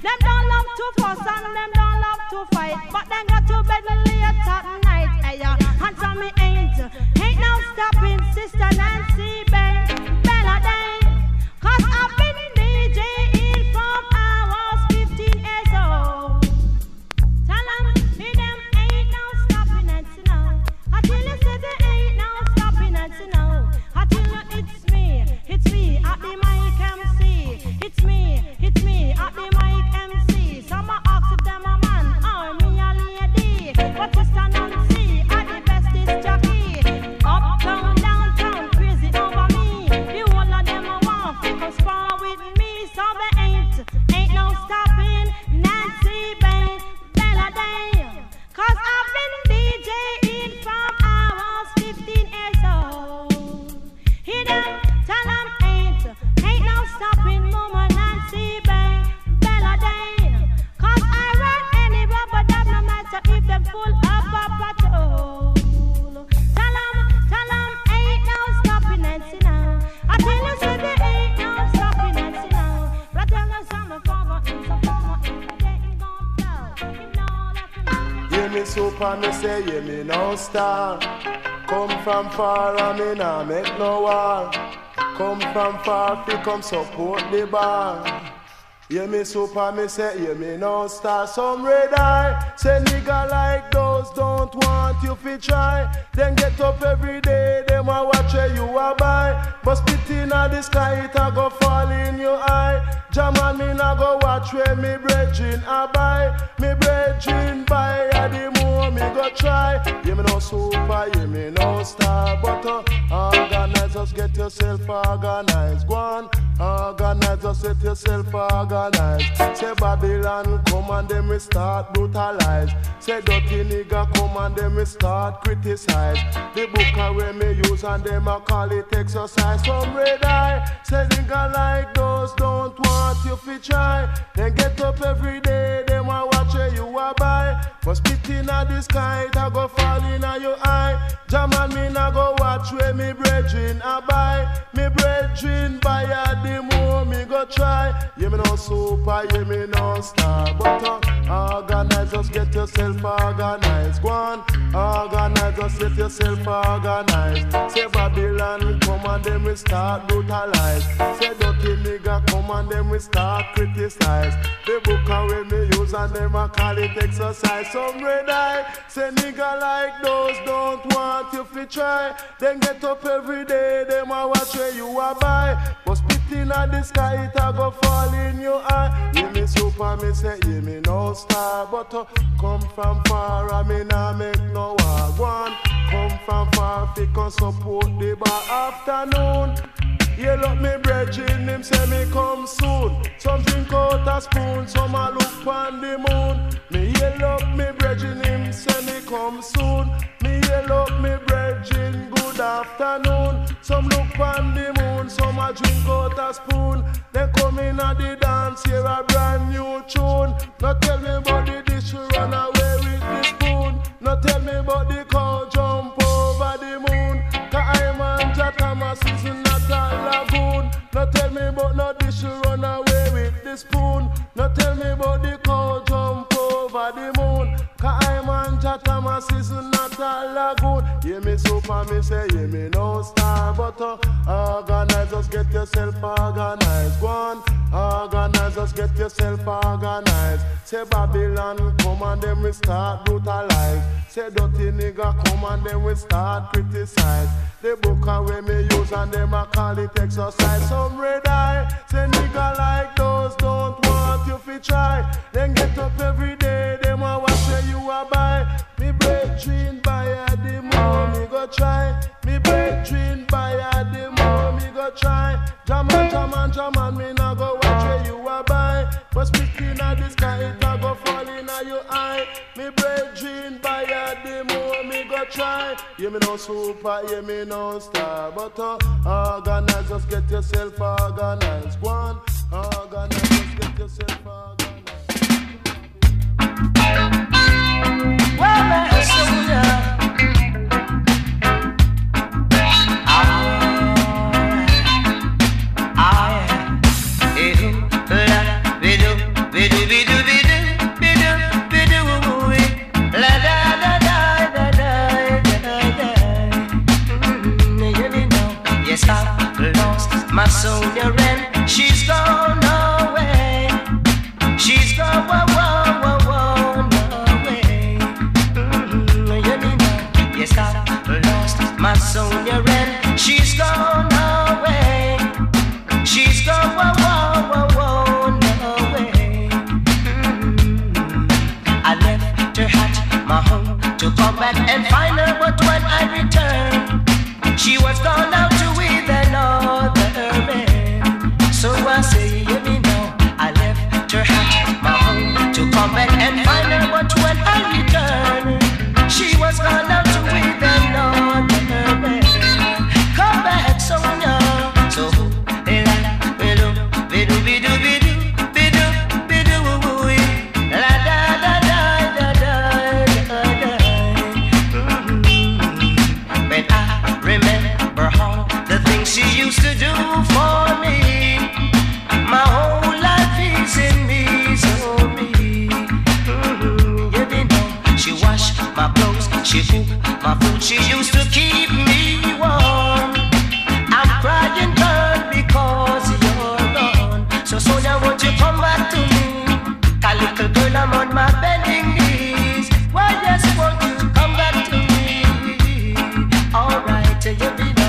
Them don't love to fuss and them don't love to fight, but them got to bed late at night. Hey, answer me ain't no stopping, Sister Nancy Bella Day. 'Cause I've been DJing from I was 15 years old. Tell them ain't no stopping it, you know. Until you say there ain't no stopping it, you know. Until it's me at the mic MC. It's me at the mic MC. Some are ask if them a man or me a lady. But Sister Nancy at the bestest jockey. Uptown, downtown, crazy over me. The whole of them a want to come spar with me. So there ain't no stopping Nancy Bella Day. 'Cause I've been DJing from I was 15 years old. He done tell them ain't no stopping Mama Nancy Bella Day. 'Cause I run any rubber dub no matter if them full up a patrol. Tell them ain't no stopping it, you know. I tell you say there ain't no stopping it, you know. But tell them some farmer they ain't gon' tell. Him know that Hear me super, me say, hear me no star. Come from far, and me nah make no war. Come from far, fi come support the bar. Hear me super, me say, hear me no star. Some red eye, say nigga like those don't want you fi try. Then get up every day, them a watch where you a buy. But spit inna the sky, it a go fall in your eye. Jaman me nah go watch where me brethren a buy. Me brethren buy, a the more me go try. Hear me no super, hear me no star. But organize, just get yourself organized. Go on, organize, just get yourself organized. Say Babylon come and them we start brutalize. Say dirty nigga come and them we start criticize. The book where me use and them a call it exercise. Some red eye, say nigga like those don't want you fi try. Then get up every day, them a watch where you a buy. But spit inna the sky, it a go fall inna your eye. Jaman me nah go watch where me brethren a buy. Me brethren buy a the more me go try. Hear me no super, hear me no star. But organize, just get yourself organized. Go on, organize, just get yourself organized. Say Babylon come and them we start brutalize. Say dirty nigga come and them we start criticize. The book where me use and them a call it exercise. Some red eye, say nigga like those don't want you fi try. Then get up every day, them a watch where you a buy. But spit inna the sky, it a go fall in your eye. Hear me super, me say, hear me no star. But come from far, I me nah make no war. One, come from far, fi come support the bar. Afternoon, yell up me brethren, him say me come soon. Some drink out a spoon, some a look on the moon. Me yell up me brethren, him say me come soon. Me yell up me brethren, good afternoon. Some look on the moon, some a drink out a spoon. Then come in at the dance, hear a brand new tune. No tell me about the dish run away with the spoon. No tell me about the cow jump over the moon. I'm and Jatamas is not a lagoon. No tell me about no dish run away with the spoon. No tell me about the cow jump over the moon. I'm and Jatamas is not a lagoon. Hear me super, me say, hear me no star. But organize, just get yourself organized. Go on, organize, just get yourself organized. Say Babylon come and them we start brutalize. Say dirty nigga come and them we start criticize. The book where me use and them a call it exercise. Some red eye, say nigga like those don't want you fi try. Then get up every day, them a watch where you a buy. Me brethren buy a the more me go try. Me brethren buy a the more me go try. Jaman, me nah go watch where you a buy. But speaking of the sky, it a go fall inna your eye. Me brethren buy a the more me go try. Hear me no super, hear me no star. But organize, just get yourself organized. Go on, organize, just get yourself organized. Well, man, soldier. We do home to come back and find her. But when I returned, she was gone out to with another man. So I say, hear me now, I left her at my home to come back and find her. But when I returned, she was gone out to with another man. Come back, Sonia. So she used to do for me. My whole life is in misery. You didn't know she washed my clothes, she cooked my food, she used to keep me warm. I'm crying girl because you're gone. So Sonia, won't you come back to me? A little girl, I'm on my bending knees. Why yes, won't you come back to me? Alright, you be know.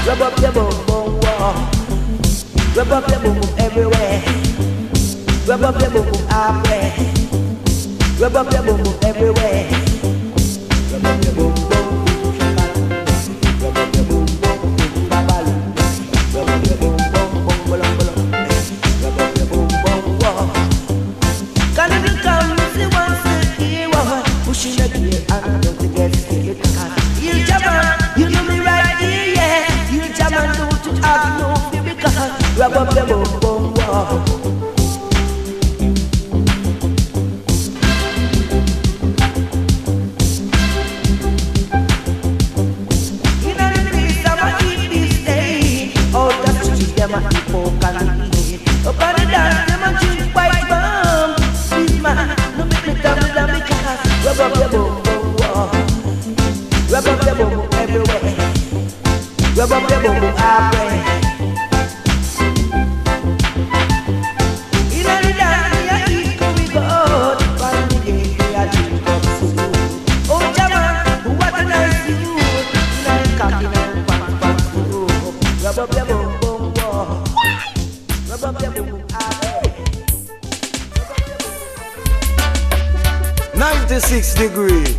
Rub up your bum bum, Rub up your boom boom everywhere. Rub up your boom boom halfway. Rub up your boom boom everywhere. Rub up your boom boom. Rub up your boom boom babalu. Rub up your boom boom boom bolong bolong. Rub up your boom boom whoa. Can you come see once a hero? Pushing the gear and don't get scared. You Jaman, you know me right here, yeah. You Jaman know to have no fear because rub up your boom boom whoa. Them a folk and eat. Up on the dance, them a drink white rum. This man, no make me tell me that because rub up your boom boom whoa. Rub up your boom boom everywhere. Rub up your boom boom halfway. In the dance, me a eat we go. One day we a drink up soup. Oh Jaman, what a nice youth. Nice cocky, nice pan soup. Rub up your boom. 96 degrees.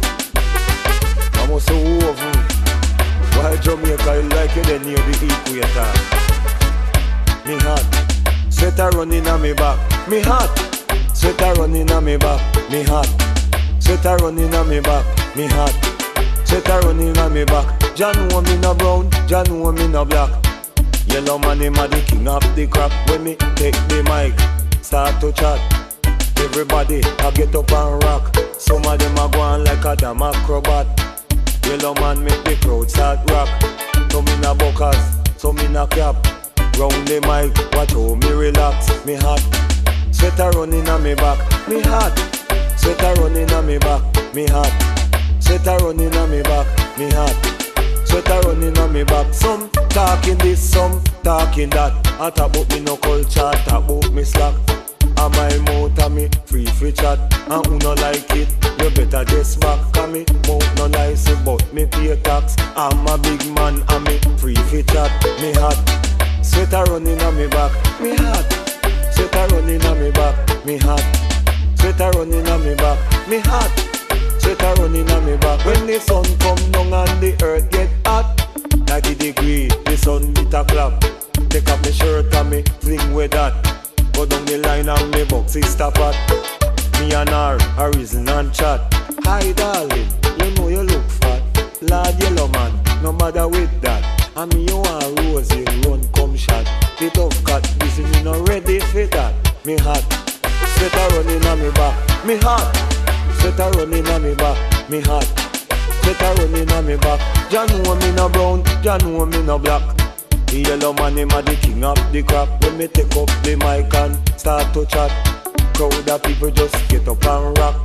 I must say over. Why Jamaica you like it then near the equator? Me hot, sweater running on me back. Me hot, sweater running on me back. Me hot, sweater running on me back. Me hot, sweater running on me back. Jah know me no brown, Jah know me no black. Yellow man him a the king of the crop. When me take the mic, start to chat. Everybody I get up and rock. Some of them are going like a damn acrobat. Yellow man make the crowd start rock. Some in a buckers, some in a cap. Round the mic, watch how me relax. Me hot, sweater running on me back. Me hot, sweater running on me back. Me hot, sweater running on me back. Me hot, sweater running on me back. Some talking this, some talking that. I talk about me no culture, talk about me slack. And my mouth and me free chat. And who no like it, you better just back. Cause me mouth no nice but me pay tax. I'm a big man and me free chat. Me hot, sweater running on me back. Me hot, sweater running on me back. Me hot, sweater running on me back. Me hot, sweater running on me back. When the sun come down and the earth get hot, 90 degrees, the sun beat a clap. Take off me shirt and me fling with that. Go down the line and me box sister pat. Me and her a reason and chat. Hi darling, you know you look fat. Lad yellow man, no matter with that. And me you want rosy, run come shot. The tough cat, this me no ready for that. Me hot, sweater running on me back. Me hot, sweater running on me back. Me hot, sweater running on me back. Jah know me no brown, Jah know me no black. The yellow man him a the king of the crop. When me take up the mic and start to chat, crowd of people just get up and rock.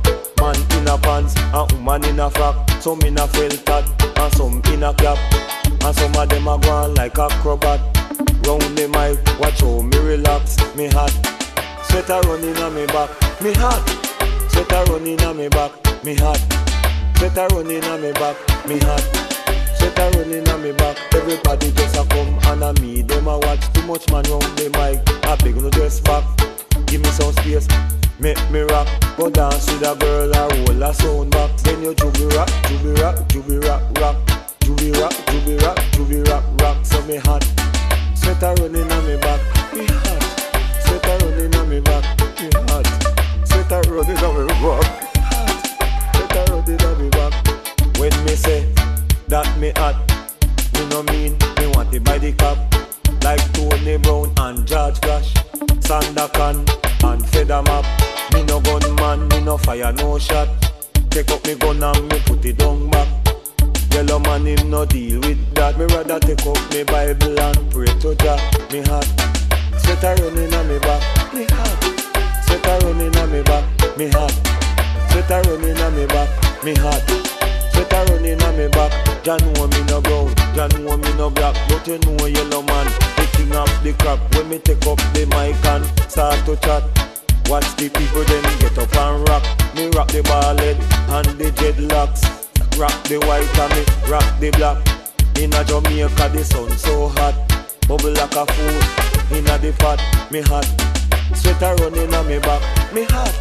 Man in a pants and woman in a frock. Some in a felt hat and some in a cap. And some of them a go on like acrobat. Round the mic, watch how me relax. Me hot, sweater running on me back. Me hot, sweater running on me back. Me hot, sweater running on me back. Me hot, sweater running on me back. Everybody just a come and a me them a watch. Too much man round the mic, a big no dress back. Give me some space, make me rock. Go dance with a girl a roll a sound box. Then you jubi rock, jubi rock, jubi rock, rock. Jubi rock, jubi rock, jubi rock, rock. So me hot, sweater running on me back. Me hot, sweater running on me back. Me hot, sweater running on me back. Hot, sweater running on me back. When me say that me hot, me no mean me want it by the cap. Like Tony Brown and George Flash, Sandakan and Feather Map. Me no gunman, me no fire, no shot. Take up me gun and me put it down back. Yellow man him no deal with that. Me rather take up me Bible and pray to Jah. Me hot, sweater running on me back. Me hot, sweater running on me back. Me hot, sweater running on me back. Me hot, sweater running on me back. Jah know me no brown, Jah know me no black. But you know yellow man, the king of the crop. When me take up the mic and start to chat, watch the people then get up and rock. Me rock the ball head and the dreadlocks. Rock the white and me rock the black. In a Jamaica the sun so hot. bubble like a fool. Inna the pot, me hot. Sweat a running on me back, me hot.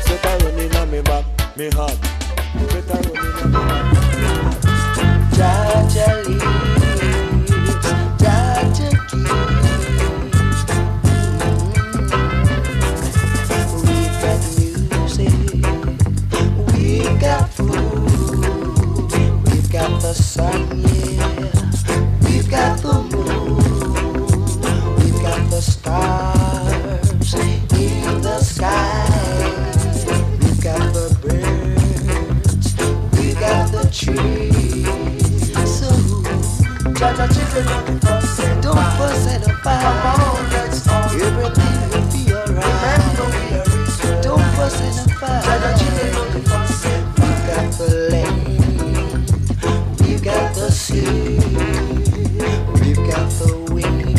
Sweat a running on me back, me hot. Sweat a running on me back. Jaja lives, Jaja gives. We got music, we got food, we've got the sun, yeah. We've got the moon, we've got the stars in the sky. We've got the birds, we've got the trees. So, Jaja children, don't fuss and fight. Come on, let's all everything will be alright. Remember we are Israel. Don't fuss and fight. Jaja children, don't fuss and fight. We've got the land, we've got the sea. We've got the wind,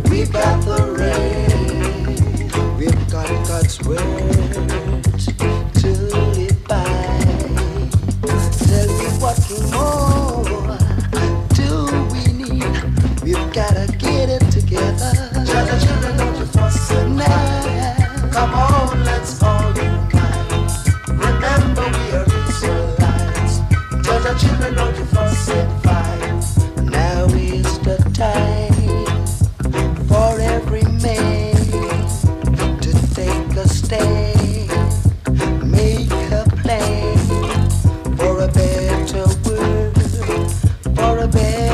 we've got the rain, we've got God's word to live by. Tell me what more do we need? We've gotta get it together. Jaja children, don't you fuss and fight. Come on, let's all unite. Remember we are Israelites. Jaja children, don't you fuss and fight. Now is the time for every man to take a stand, make a plan for a better world, for a better